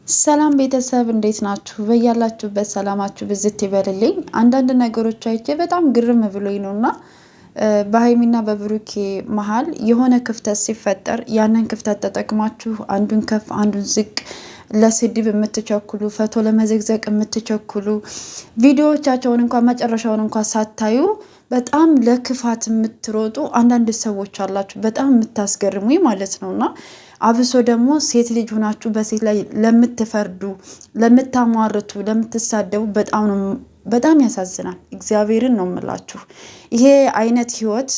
ሰላም ቤተሰብ እንዴት ናችሁ? በያላችሁበት ሰላማችሁ ብዝት ይበልልኝ። አንዳንድ ነገሮች አይቼ በጣም ግርም ብሎኝ ነውና በሀይሚና በብሩኬ መሀል የሆነ ክፍተት ሲፈጠር ያንን ክፍተት ተጠቅማችሁ አንዱን ከፍ አንዱን ዝቅ ለስድብ የምትቸኩሉ፣ ፈቶ ለመዘግዘቅ የምትቸኩሉ፣ ቪዲዮዎቻቸውን እንኳን መጨረሻውን እንኳን ሳታዩ በጣም ለክፋት የምትሮጡ አንዳንድ ሰዎች አላችሁ። በጣም የምታስገርሙኝ ማለት ነውና አብሶ ደግሞ ሴት ልጅ ሆናችሁ በሴት ላይ ለምትፈርዱ፣ ለምታሟርቱ፣ ለምትሳደቡ በጣም ያሳዝናል። እግዚአብሔርን ነው የምላችሁ። ይሄ አይነት ህይወት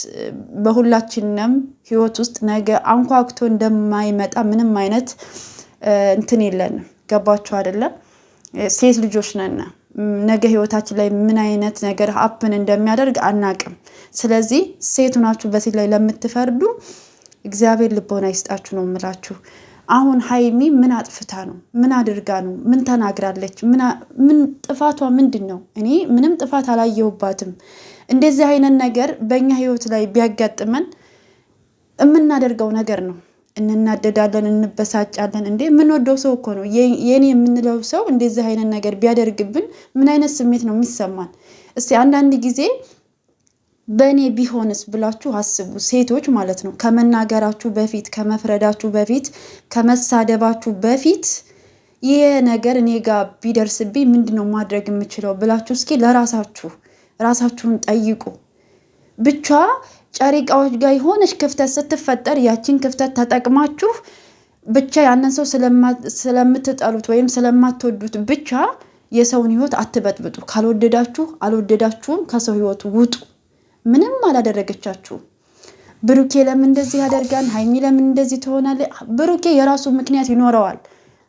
በሁላችንም ህይወት ውስጥ ነገ አንኳኩቶ እንደማይመጣ ምንም አይነት እንትን የለንም። ገባችሁ አይደለም? ሴት ልጆች ነን። ነገ ህይወታችን ላይ ምን አይነት ነገር ሀፕን እንደሚያደርግ አናቅም። ስለዚህ ሴት ሆናችሁ በሴት ላይ ለምትፈርዱ እግዚአብሔር ልቦና ይስጣችሁ ነው የምላችሁ። አሁን ሀይሚ ምን አጥፍታ ነው? ምን አድርጋ ነው? ምን ተናግራለች? ምን ጥፋቷ ምንድን ነው? እኔ ምንም ጥፋት አላየሁባትም። እንደዚህ አይነት ነገር በእኛ ህይወት ላይ ቢያጋጥመን የምናደርገው ነገር ነው። እንናደዳለን፣ እንበሳጫለን። እንዴ የምንወደው ሰው እኮ ነው። የኔ የምንለው ሰው እንደዚህ አይነት ነገር ቢያደርግብን ምን አይነት ስሜት ነው የሚሰማን? እስቲ አንዳንድ ጊዜ በእኔ ቢሆንስ ብላችሁ አስቡ። ሴቶች ማለት ነው። ከመናገራችሁ በፊት፣ ከመፍረዳችሁ በፊት፣ ከመሳደባችሁ በፊት ይሄ ነገር እኔ ጋር ቢደርስብኝ ምንድን ነው ማድረግ የምችለው ብላችሁ እስኪ ራሳችሁን ጠይቁ። ብቻ ጨሪቃዎች ጋር የሆነች ክፍተት ስትፈጠር ያችን ክፍተት ተጠቅማችሁ ብቻ ያንን ሰው ስለምትጠሉት ወይም ስለማትወዱት ብቻ የሰውን ህይወት አትበጥብጡ። ካልወደዳችሁ አልወደዳችሁም፣ ከሰው ህይወት ውጡ። ምንም አላደረገቻችሁም። ብሩኬ ለምን እንደዚህ ያደርጋል? ሀይሚ ለምን እንደዚህ ትሆናለች? ብሩኬ የራሱ ምክንያት ይኖረዋል።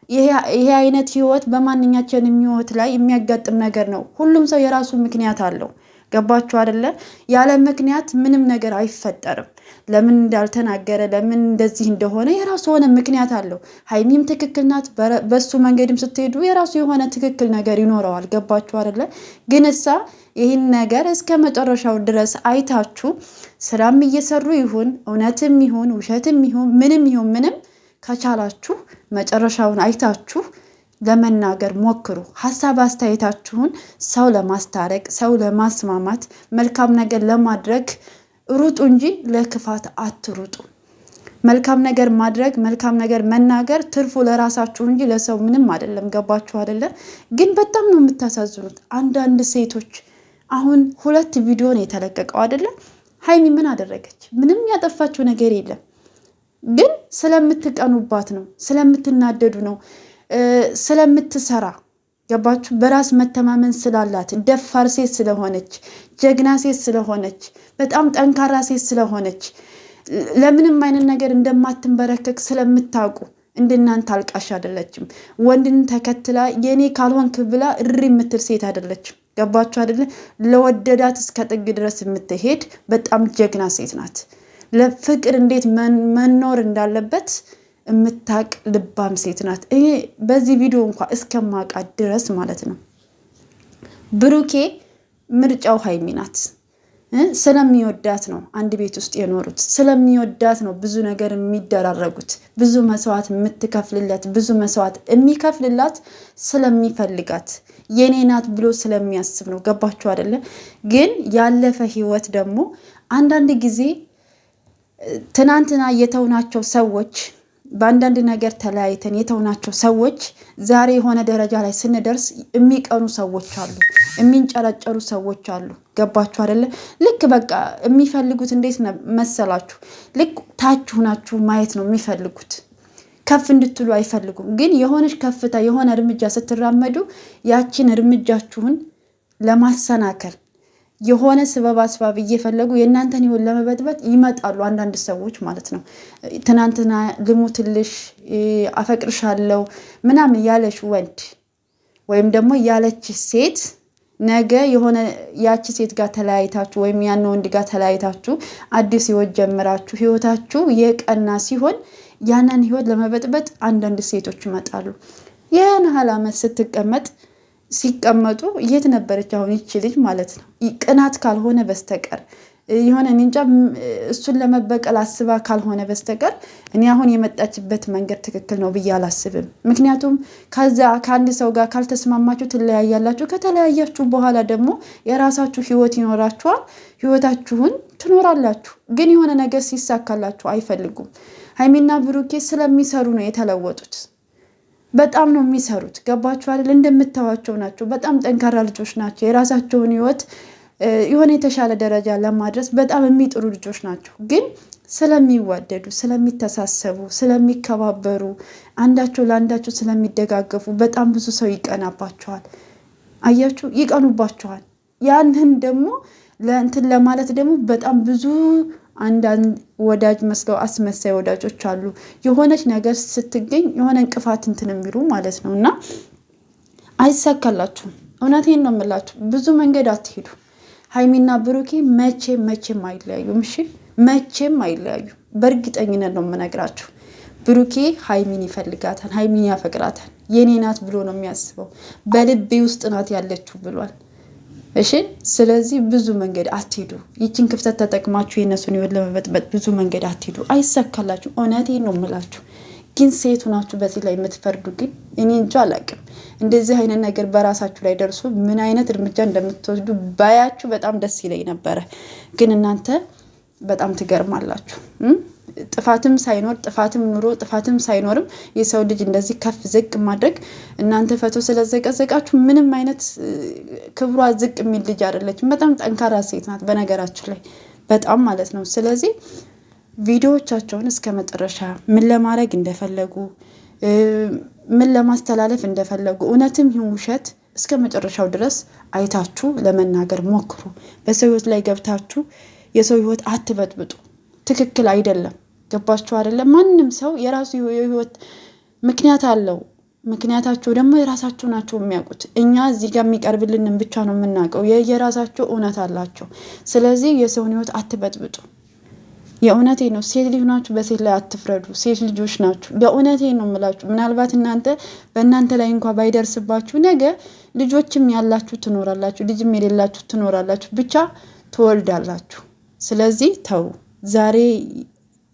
ይሄ አይነት ህይወት በማንኛችንም ህይወት ላይ የሚያጋጥም ነገር ነው። ሁሉም ሰው የራሱ ምክንያት አለው። ገባችሁ አይደለ? ያለ ምክንያት ምንም ነገር አይፈጠርም። ለምን እንዳልተናገረ ለምን እንደዚህ እንደሆነ የራሱ የሆነ ምክንያት አለው። ሀይሚም ትክክል ናት። በሱ መንገድም ስትሄዱ የራሱ የሆነ ትክክል ነገር ይኖረዋል። ገባችሁ አይደለ? ግን እሳ ይህን ነገር እስከ መጨረሻው ድረስ አይታችሁ ስራም እየሰሩ ይሁን እውነትም ይሁን ውሸትም ይሁን ምንም ከቻላችሁ መጨረሻውን አይታችሁ ለመናገር ሞክሩ። ሀሳብ አስተያየታችሁን ሰው ለማስታረቅ፣ ሰው ለማስማማት፣ መልካም ነገር ለማድረግ ሩጡ እንጂ ለክፋት አትሩጡ። መልካም ነገር ማድረግ፣ መልካም ነገር መናገር ትርፉ ለራሳችሁ እንጂ ለሰው ምንም አይደለም። ገባችሁ አይደለም? ግን በጣም ነው የምታሳዝኑት አንዳንድ ሴቶች። አሁን 2 ቪዲዮ ነው የተለቀቀው አይደለም? ሀይሚ ምን አደረገች? ምንም ያጠፋችው ነገር የለም። ግን ስለምትቀኑባት ነው፣ ስለምትናደዱ ነው፣ ስለምትሰራ ገባችሁ? በራስ መተማመን ስላላት፣ ደፋር ሴት ስለሆነች፣ ጀግና ሴት ስለሆነች፣ በጣም ጠንካራ ሴት ስለሆነች፣ ለምንም አይነት ነገር እንደማትንበረከክ ስለምታውቁ እንደናንተ አልቃሽ አይደለችም። ወንድን ተከትላ የኔ ካልሆንክ ብላ እሪ የምትል ሴት አይደለችም። ገባችሁ አይደለ? ለወደዳት እስከ ጥግ ድረስ የምትሄድ በጣም ጀግና ሴት ናት። ለፍቅር እንዴት መኖር እንዳለበት የምታቅ ልባም ሴት ናት። ይሄ በዚህ ቪዲዮ እንኳን እስከማውቃት ድረስ ማለት ነው። ብሩኬ ምርጫው ሀይሚ ናት። ስለሚወዳት ነው አንድ ቤት ውስጥ የኖሩት። ስለሚወዳት ነው ብዙ ነገር የሚደራረጉት፣ ብዙ መስዋዕት የምትከፍልለት፣ ብዙ መስዋዕት የሚከፍልላት ስለሚፈልጋት የኔ ናት ብሎ ስለሚያስብ ነው። ገባችሁ አይደለ? ግን ያለፈ ህይወት ደግሞ አንዳንድ ጊዜ ትናንትና የተውናቸው ሰዎች በአንዳንድ ነገር ተለያይተን የተውናቸው ሰዎች ዛሬ የሆነ ደረጃ ላይ ስንደርስ የሚቀኑ ሰዎች አሉ፣ የሚንጨረጨሩ ሰዎች አሉ። ገባችሁ አይደለ? ልክ በቃ የሚፈልጉት እንዴት መሰላችሁ? ልክ ታች ሆናችሁ ማየት ነው የሚፈልጉት። ከፍ እንድትሉ አይፈልጉም። ግን የሆነች ከፍታ የሆነ እርምጃ ስትራመዱ ያችን እርምጃችሁን ለማሰናከል የሆነ ስበብ አስባብ እየፈለጉ የእናንተን ህይወት ለመበጥበጥ ይመጣሉ አንዳንድ ሰዎች ማለት ነው። ትናንትና ልሙትልሽ፣ አፈቅርሻለሁ ምናምን ያለሽ ወንድ ወይም ደግሞ ያለች ሴት ነገ የሆነ ያቺ ሴት ጋር ተለያይታችሁ ወይም ያን ወንድ ጋር ተለያይታችሁ አዲስ ህይወት ጀምራችሁ ህይወታችሁ የቀና ሲሆን ያንን ህይወት ለመበጥበጥ አንዳንድ ሴቶች ይመጣሉ። ያን ዓመት ሲቀመጡ የት ነበረች አሁን ይቺ ልጅ ማለት ነው? ቅናት ካልሆነ በስተቀር የሆነ እንጃ እሱን ለመበቀል አስባ ካልሆነ በስተቀር እኔ አሁን የመጣችበት መንገድ ትክክል ነው ብዬ አላስብም። ምክንያቱም ከዛ ከአንድ ሰው ጋር ካልተስማማችሁ ትለያያላችሁ። ከተለያያችሁ በኋላ ደግሞ የራሳችሁ ህይወት ይኖራችኋል። ህይወታችሁን ትኖራላችሁ። ግን የሆነ ነገር ሲሳካላችሁ አይፈልጉም። ሀይሚና ብሩኬ ስለሚሰሩ ነው የተለወጡት። በጣም ነው የሚሰሩት። ገባችሁ አይደል? እንደምታዋቸው ናቸው። በጣም ጠንካራ ልጆች ናቸው። የራሳቸውን ህይወት የሆነ የተሻለ ደረጃ ለማድረስ በጣም የሚጥሩ ልጆች ናቸው። ግን ስለሚዋደዱ፣ ስለሚተሳሰቡ፣ ስለሚከባበሩ፣ አንዳቸው ለአንዳቸው ስለሚደጋገፉ በጣም ብዙ ሰው ይቀናባቸዋል። አያችሁ፣ ይቀኑባቸዋል። ያንን ደግሞ ለእንትን ለማለት ደግሞ በጣም ብዙ አንዳንድ ወዳጅ መስለው አስመሳይ ወዳጆች አሉ። የሆነች ነገር ስትገኝ የሆነ እንቅፋት እንትን የሚሉ ማለት ነው። እና አይሳካላችሁም። እውነቴን ነው የምላችሁ። ብዙ መንገድ አትሄዱ። ሀይሚና ብሩኬ መቼም አይለያዩም። እሺ፣ መቼም አይለያዩም። በእርግጠኝነት ነው የምነግራችሁ። ብሩኬ ሀይሚን ይፈልጋታል፣ ሀይሚን ያፈቅራታል። የኔ ናት ብሎ ነው የሚያስበው። በልቤ ውስጥ ናት ያለችው ብሏል። እሺ፣ ስለዚህ ብዙ መንገድ አትሄዱ። ይችን ክፍተት ተጠቅማችሁ የነሱን ህይወት ለመበጥበጥ ብዙ መንገድ አትሄዱ። አይሳካላችሁ። እውነቴን ነው የምላችሁ። ግን ሴቱ ናችሁ በዚህ ላይ የምትፈርዱ። ግን እኔ እንጃ አላውቅም። እንደዚህ አይነት ነገር በራሳችሁ ላይ ደርሶ ምን አይነት እርምጃ እንደምትወስዱ ባያችሁ በጣም ደስ ይለኝ ነበረ። ግን እናንተ በጣም ትገርማላችሁ። ጥፋትም ሳይኖር ጥፋትም ኑሮ ጥፋትም ሳይኖርም የሰው ልጅ እንደዚህ ከፍ ዝቅ ማድረግ እናንተ ፈቶ ስለዘቀዘቃችሁ ምንም አይነት ክብሯ ዝቅ የሚል ልጅ አይደለችም። በጣም ጠንካራ ሴት ናት በነገራችሁ ላይ በጣም ማለት ነው። ስለዚህ ቪዲዮዎቻቸውን እስከ መጨረሻ ምን ለማድረግ እንደፈለጉ ምን ለማስተላለፍ እንደፈለጉ እውነትም ይሁን ውሸት እስከ መጨረሻው ድረስ አይታችሁ ለመናገር ሞክሩ። በሰው ህይወት ላይ ገብታችሁ የሰው ህይወት አትበጥብጡ። ትክክል አይደለም። ገባችሁ አይደለም? ማንም ሰው የራሱ የህይወት ምክንያት አለው። ምክንያታቸው ደግሞ የራሳቸው ናቸው የሚያውቁት። እኛ እዚህ ጋር የሚቀርብልንን ብቻ ነው የምናውቀው። የራሳቸው እውነት አላቸው። ስለዚህ የሰውን ህይወት አትበጥብጡ። የእውነቴ ነው። ሴት ልጅ ናችሁ፣ በሴት ላይ አትፍረዱ። ሴት ልጆች ናችሁ። የእውነቴ ነው የምላችሁ። ምናልባት እናንተ በእናንተ ላይ እንኳን ባይደርስባችሁ ነገ ልጆችም ያላችሁ ትኖራላችሁ፣ ልጅም የሌላችሁ ትኖራላችሁ። ብቻ ትወልዳላችሁ። ስለዚህ ተው።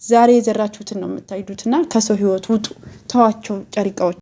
ዛሬ የዘራችሁትን ነው የምታይዱትና ከሰው ህይወት ውጡ። ተዋቸው ጨሪቃዎች።